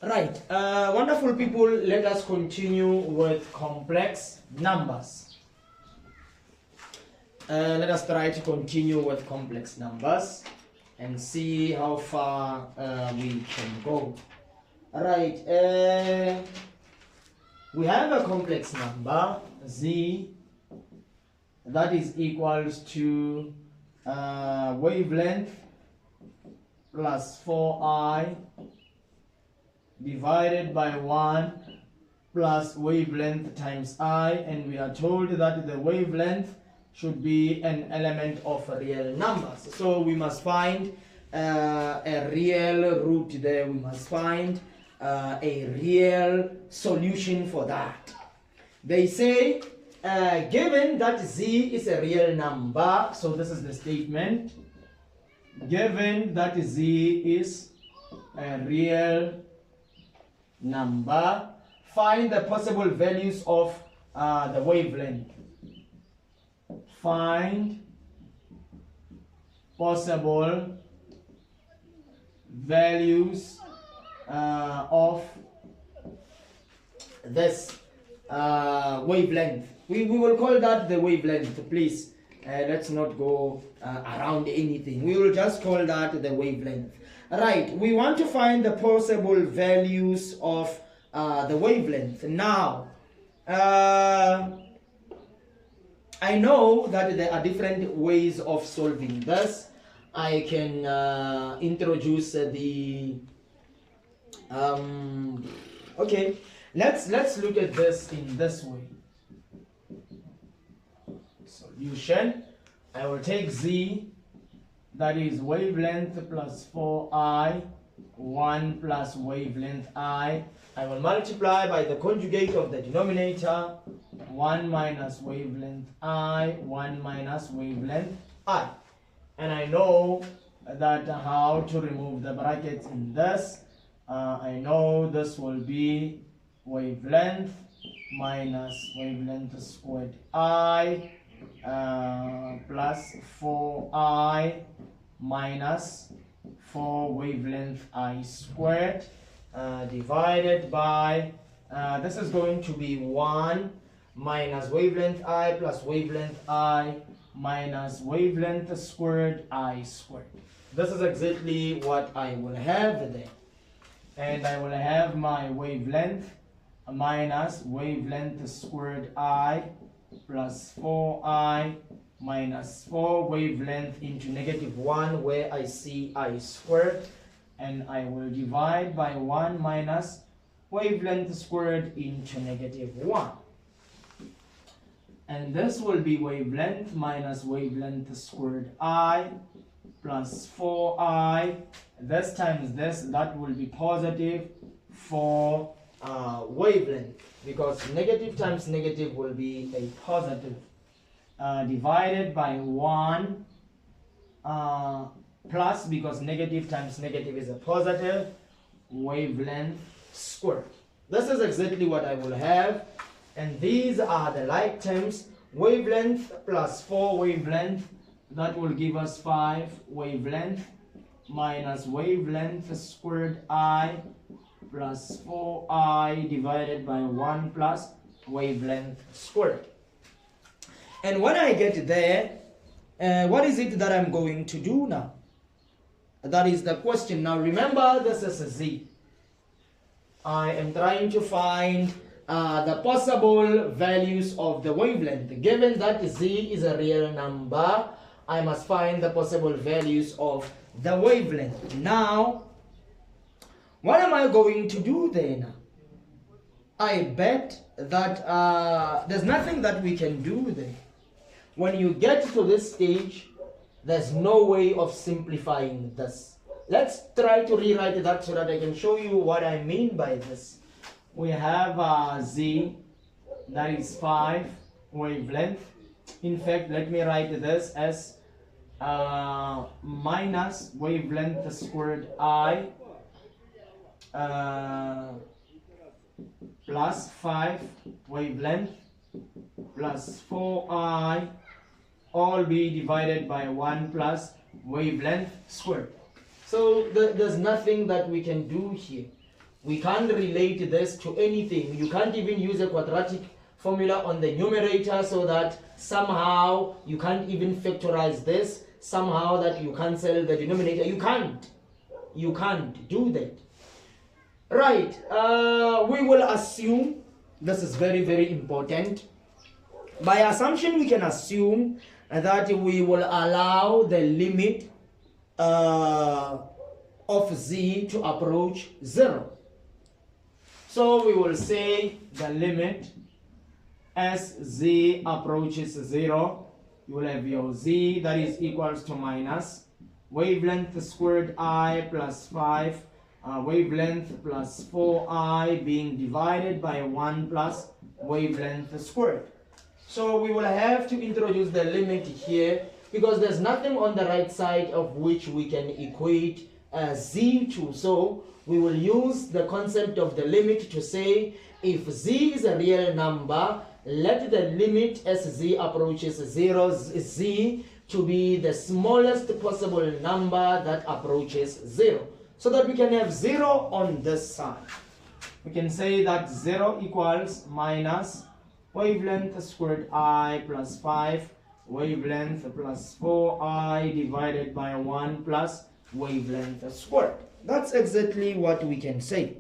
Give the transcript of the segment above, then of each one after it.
Right, wonderful people, let us continue with complex numbers. Let us try to continue with complex numbers and see how far we can go. Alright, we have a complex number z that is equals to wavelength plus 4I divided by 1 plus wavelength times I, and we are told that the wavelength should be an element of real numbers. So we must find a real root there. We must find a real solution for that. They say given that z is a real number, so this is the statement, given that z is a real number, find the possible values of the wavelength. Find possible values of this wavelength. We will call that the wavelength, please. Let's not go around anything. We will just call that the wavelength. Right, we want to find the possible values of the wavelength. Now, I know that there are different ways of solving this. I can introduce the okay, let's look at this in this way. Solution, I will take z, that is wavelength plus 4I, 1 plus wavelength I will multiply by the conjugate of the denominator, 1 minus wavelength I, 1 minus wavelength I. And I know that how to remove the brackets in this. I know this will be wavelength minus wavelength squared I plus 4I minus 4 wavelength I squared divided by, this is going to be 1 minus wavelength I plus wavelength I minus wavelength squared I squared. This is exactly what I will have there. And I will have my wavelength minus wavelength squared I plus 4I minus 4 wavelength into negative 1 where I see I squared, and I will divide by 1 minus wavelength squared into negative 1. And this will be wavelength minus wavelength squared I plus 4I. This times this, that will be positive for wavelength, because negative times negative will be a positive, divided by 1 plus, because negative times negative is a positive, wavelength squared. This is exactly what I will have, and these are the like terms. Wavelength plus 4 wavelength, that will give us 5 wavelength minus wavelength squared I plus 4I divided by 1 plus wavelength squared. And when I get there, what is it that I'm going to do now? That is the question. Now remember, this is a z. I am trying to find the possible values of the wavelength. Given that z is a real number, I must find the possible values of the wavelength. Now, what am I going to do then? I bet that there's nothing that we can do there. When you get to this stage, there's no way of simplifying this. Let's try to rewrite that so that I can show you what I mean by this. We have z, that is 5 wavelength. In fact, let me write this as minus wavelength squared I plus 5 wavelength plus 4I, all be divided by 1 plus wavelength squared. So there's nothing that we can do here. We can't relate this to anything. You can't even use a quadratic formula on the numerator so that somehow you can't even factorize this, somehow that you cancel the denominator. You can't do that. Right, we will assume, this is very, very important. By assumption, we can assume that we will allow the limit of z to approach 0. So we will say the limit as z approaches 0, you will have your z that is equals to minus wavelength squared I plus 5 wavelength plus 4I being divided by 1 plus wavelength squared. So we will have to introduce the limit here because there's nothing on the right side of which we can equate z to. So we will use the concept of the limit to say if z is a real number, let the limit as z approaches 0, z to be the smallest possible number that approaches 0. So that we can have 0 on this side. We can say that 0 equals minus wavelength squared I plus 5 wavelength plus 4I divided by 1 plus wavelength squared. That's exactly what we can say.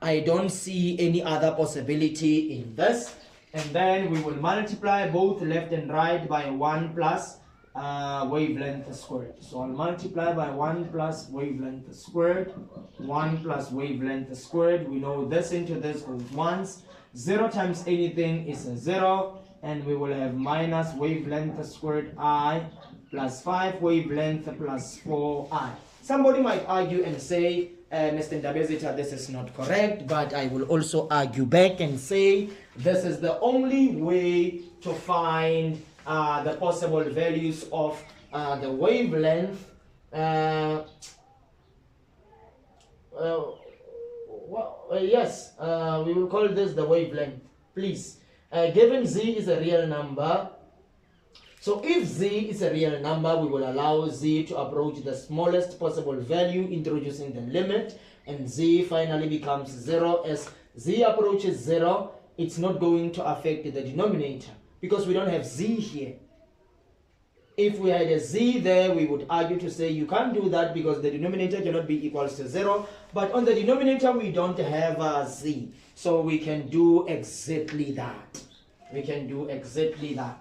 I don't see any other possibility in this. And then we will multiply both left and right by 1 plus wavelength squared. So I'll multiply by 1 plus wavelength squared, 1 plus wavelength squared. We know this into this goes once. 0 times anything is a 0. And we will have minus wavelength squared I plus 5 wavelength plus 4I. Somebody might argue and say, Mr. Ndabezita, this is not correct, but I will also argue back and say this is the only way to find the possible values of the wavelength. Yes, we will call this the wavelength, please. Given z is a real number, so if z is a real number, we will allow z to approach the smallest possible value, introducing the limit, and z finally becomes 0. As z approaches 0, it's not going to affect the denominator because we don't have z here. If we had a z there, we would argue to say you can't do that because the denominator cannot be equals to 0. But on the denominator, we don't have a z. So we can do exactly that. We can do exactly that.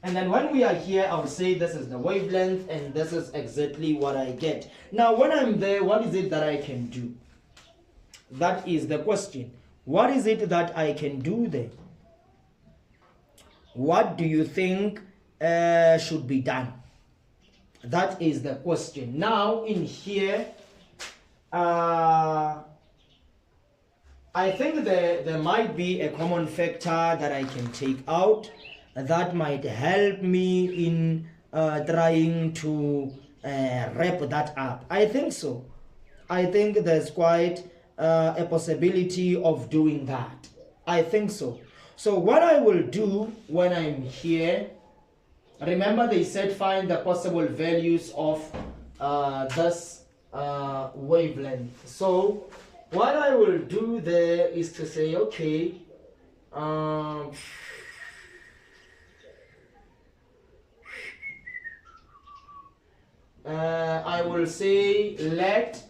And then when we are here, I'll say this is the wavelength and this is exactly what I get. Now, when I'm there, what is it that I can do? That is the question. What is it that I can do there? What do you think should be done? That is the question. Now, in here, I think there might be a common factor that I can take out that might help me in trying to wrap that up. I think so. I think there's quite a possibility of doing that. I think so. So what I will do when I'm here, remember they said find the possible values of this wavelength. So what I will do there is to say, okay, I will say let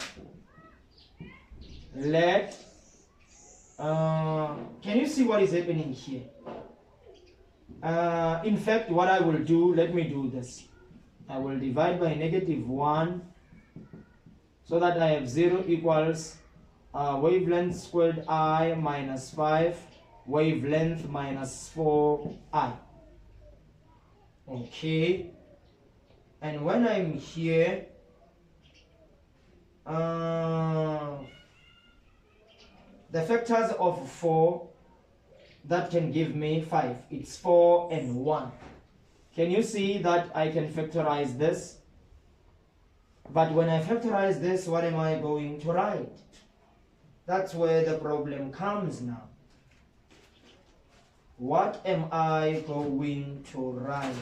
can you see what is happening here? In fact, what I will do, let me do this. I will divide by -1 so that I have 0 equals wavelength squared I minus 5 wavelength minus 4I. Okay. And when I'm here, the factors of 4 that can give me 5. It's 4 and 1. Can you see that I can factorize this? But when I factorize this, what am I going to write? That's where the problem comes now. What am I going to write?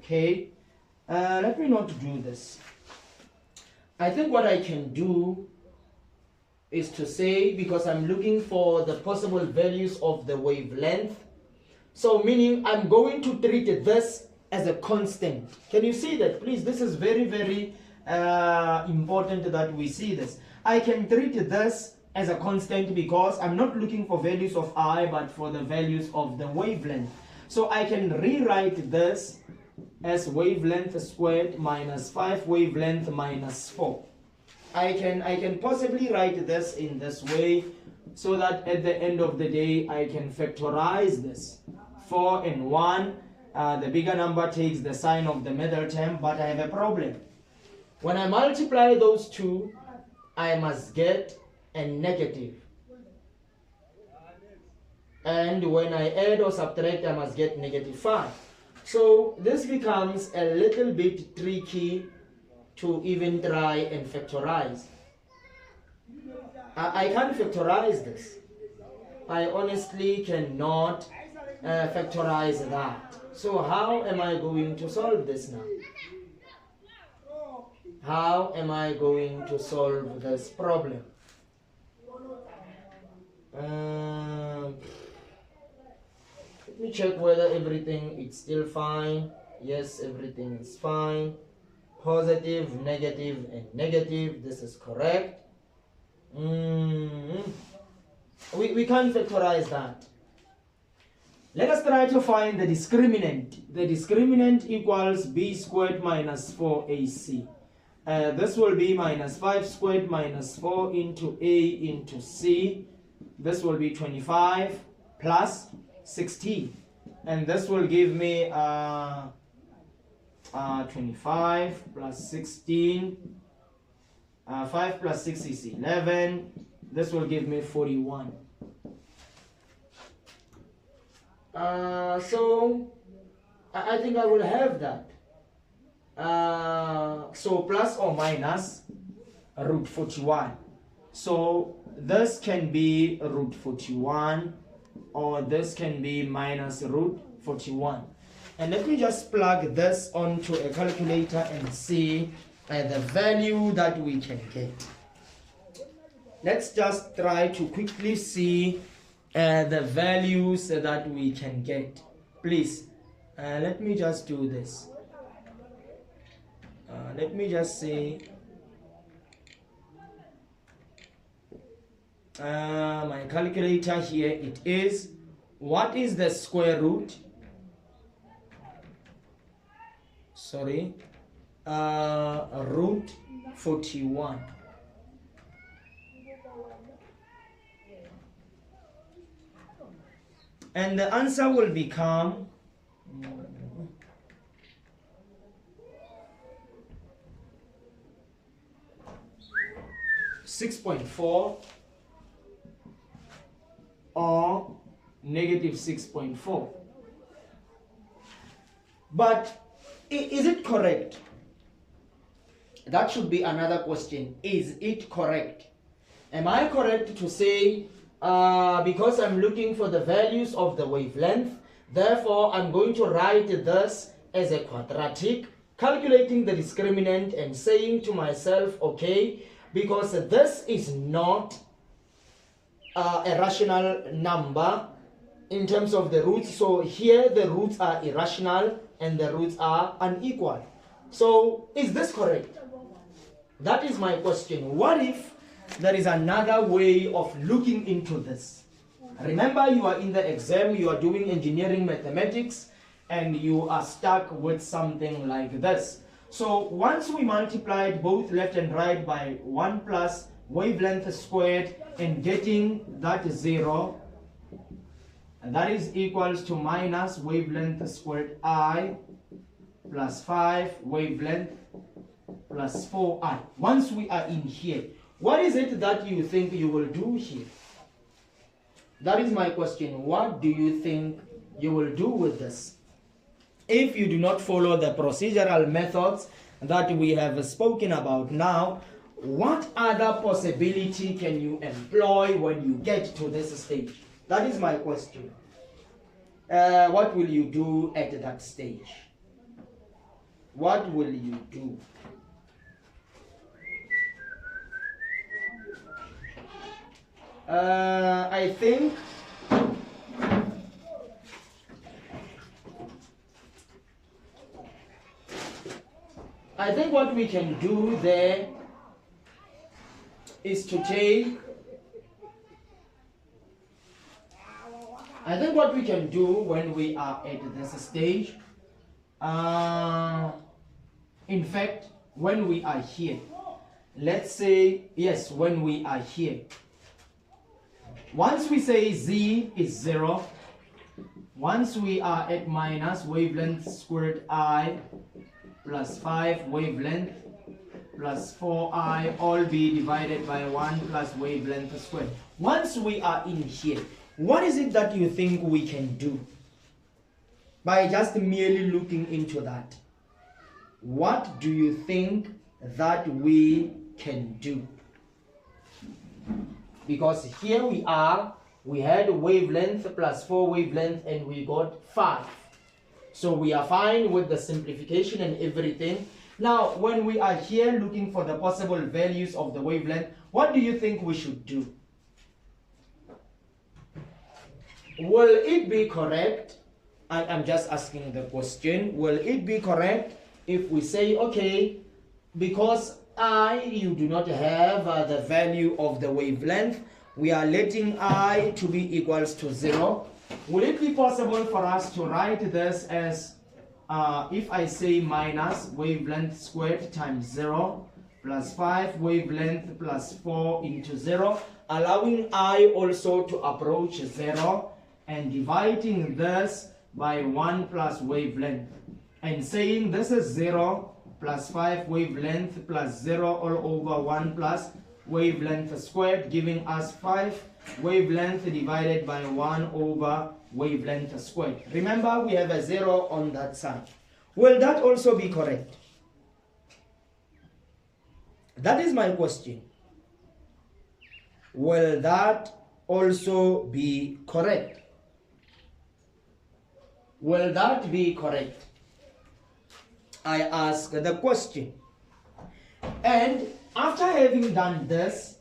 Okay, let me not do this. I think what I can do is to say, because I'm looking for the possible values of the wavelength, so meaning I'm going to treat this as a constant. Can you see that? Please, this is very, very important that we see this. I can treat this as a constant because I'm not looking for values of I, but for the values of the wavelength. So I can rewrite this as wavelength squared minus 5 wavelength minus 4. I can possibly write this in this way, so that at the end of the day I can factorize this. 4 and 1, the bigger number takes the sign of the middle term, but I have a problem. When I multiply those two, I must get a negative. And when I add or subtract, I must get negative 5. So this becomes a little bit tricky to even try and factorize. I can't factorize this. I honestly cannot factorize that. So how am I going to solve this now? How am I going to solve this problem? Let me check whether everything is still fine. Yes, everything is fine. Positive, negative, and negative. This is correct. We can't factorize that. Let us try to find the discriminant. The discriminant equals b squared minus 4ac. This will be minus 5 squared minus 4 into a into c. This will be 25 plus 16. And this will give me 25 plus 16. 5 plus 6 is 11. This will give me 41. So I think I will have that. So plus or minus root 41. So this can be root 41, or this can be minus root 41. And let me just plug this onto a calculator and see the value that we can get. Let's just try to quickly see the values that we can get. Please, let me just do this. Let me just say my calculator here. It is, what is the square root? Sorry, root 41. And the answer will become 6.4 or negative 6.4. But is it correct? That should be another question. Is it correct? Am I correct to say, because I'm looking for the values of the wavelength, therefore I'm going to write this as a quadratic, calculating the discriminant and saying to myself, okay, because this is not a rational number in terms of the roots, so here the roots are irrational and the roots are unequal. So is this correct? That is my question. What if there is another way of looking into this? Remember, you are in the exam, you are doing engineering mathematics, and you are stuck with something like this. So once we multiplied both left and right by 1 plus wavelength squared and getting that 0, and that is equals to minus wavelength squared I plus 5 wavelength plus 4I. Once we are in here, what is it that you think you will do here? That is my question. What do you think you will do with this? If you do not follow the procedural methods that we have spoken about now, what other possibility can you employ when you get to this stage? That is my question. What will you do at that stage? what will you do? I think what we can do there is to take, I think what we can do when we are at this stage, in fact, when we are here, let's say, yes, when we are here, once we say z is 0, once we are at minus wavelength squared I plus 5 wavelength plus 4I all be divided by 1 plus wavelength squared. Once we are in here, what is it that you think we can do by just merely looking into that? What do you think that we can do? Because here we are, we had wavelength plus 4 wavelength and we got 5. So we are fine with the simplification and everything. Now, when we are here looking for the possible values of the wavelength, what do you think we should do? Will it be correct? I'm just asking the question. Will it be correct if we say, okay, because you do not have the value of the wavelength, we are letting I to be equals to 0. Will it be possible for us to write this as, if I say minus wavelength squared times 0 plus 5 wavelength plus 4 into 0, allowing I also to approach 0 and dividing this by 1 plus wavelength and saying this is 0 plus 5 wavelength plus 0 all over 1 plus wavelength squared, giving us 5 wavelength divided by 1 over wavelength squared. Remember, we have a 0 on that side. Will that also be correct? That is my question. Will that also be correct? Will that be correct? I ask the question. And after having done this,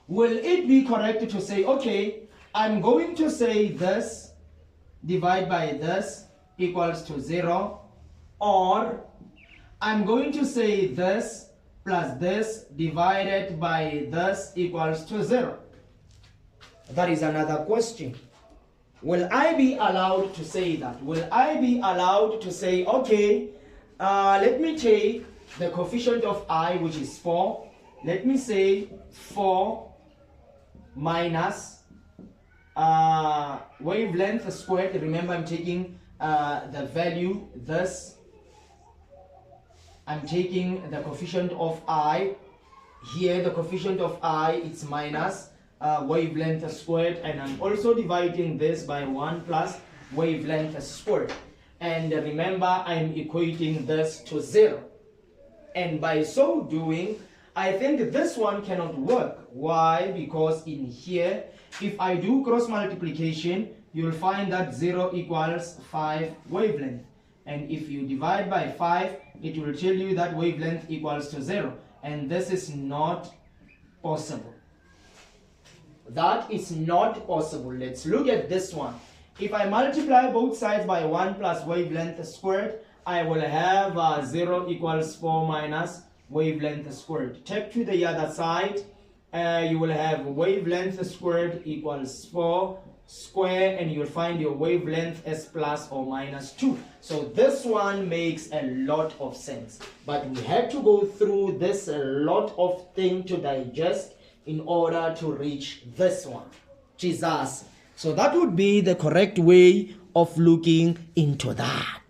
will it be correct to say, okay, I'm going to say this divide by this equals to 0, or I'm going to say this plus this divided by this equals to 0? That is another question. Will I be allowed to say that? Will I be allowed to say, okay, let me take the coefficient of I, which is 4. Let me say 4 minus wavelength squared. Remember, I'm taking the value, this. I'm taking the coefficient of I. Here, the coefficient of I, it's minus wavelength squared. And I'm also dividing this by 1 plus wavelength squared. And remember, I'm equating this to 0. And by so doing, I think this one cannot work. Why? Because in here, if I do cross multiplication, you'll find that 0 equals 5 wavelength. And if you divide by 5, it will tell you that wavelength equals to 0. And this is not possible. That is not possible. Let's look at this one. If I multiply both sides by 1 plus wavelength squared, I will have 0 equals 4 minus wavelength squared. Take to the other side, you will have wavelength squared equals 4 square, and you'll find your wavelength as plus or minus 2. So this one makes a lot of sense. But we had to go through this a lot of thing to digest in order to reach this one. Jesus. So that would be the correct way of looking into that.